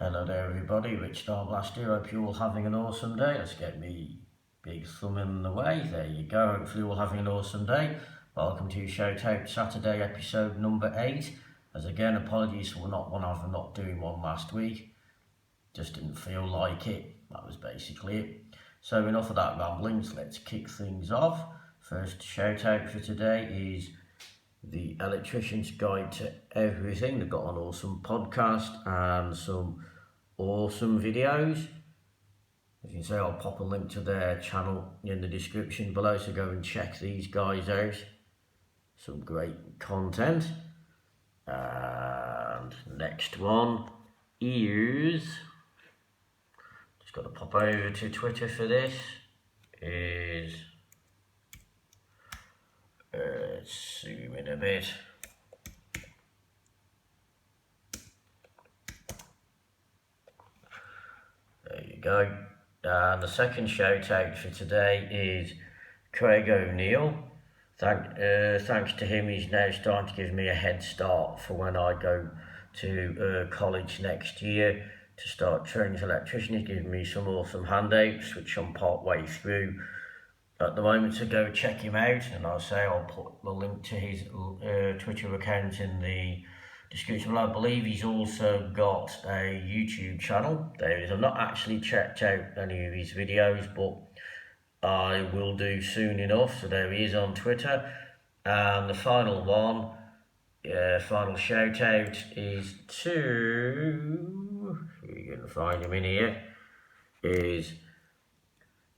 Hello there everybody, Rich Starblast here. Hope you're all having an awesome day. Let's get me big thumb in the way. There you go. Hopefully you're all having an awesome day. Welcome to Shout Out Saturday episode number 8. As again, apologies for not doing one last week. Just didn't feel like it. That was basically it. So enough of that ramblings. Let's kick things off. First shout out for today is the Electrician's Guide to Everything. They've got an awesome podcast and some awesome videos. As you can see, I'll pop a link to their channel in the description below, so go and check these guys out. Some great content. And next one is, just got to pop over to Twitter for this, is let's zoom in a bit. There you go. And the second shout out for today is Craig O'Neill. Thanks to him, he's now starting to give me a head start for when I go to college next year to start training as an electrician. He's giving me some awesome handouts, which I'm part way through at the moment, so go check him out. And I'll put the link to his Twitter account in the description. I believe he's also got a YouTube channel. I've not actually checked out any of his videos, but I will do soon enough. So there he is on Twitter. And the final one, final shout out is to, you're going to find him in here, is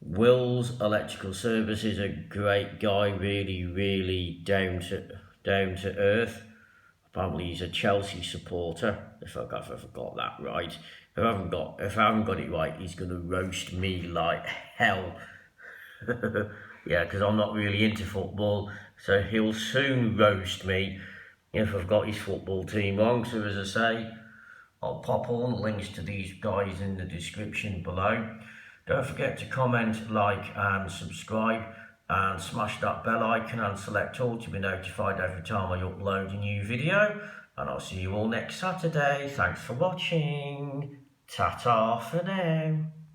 Will's Electrical Services. A great guy, really down to earth. Apparently he's a Chelsea supporter, if I've got that right. If I haven't got it right, he's going to roast me like hell. Yeah, because I'm not really into football, so he'll soon roast me if I've got his football team wrong. So as I say, I'll pop all the links to these guys in the description below. Don't forget to comment, like and subscribe, and smash that bell icon and select all to be notified every time I upload a new video. And I'll see you all next Saturday. Thanks for watching. Ta-ta for now.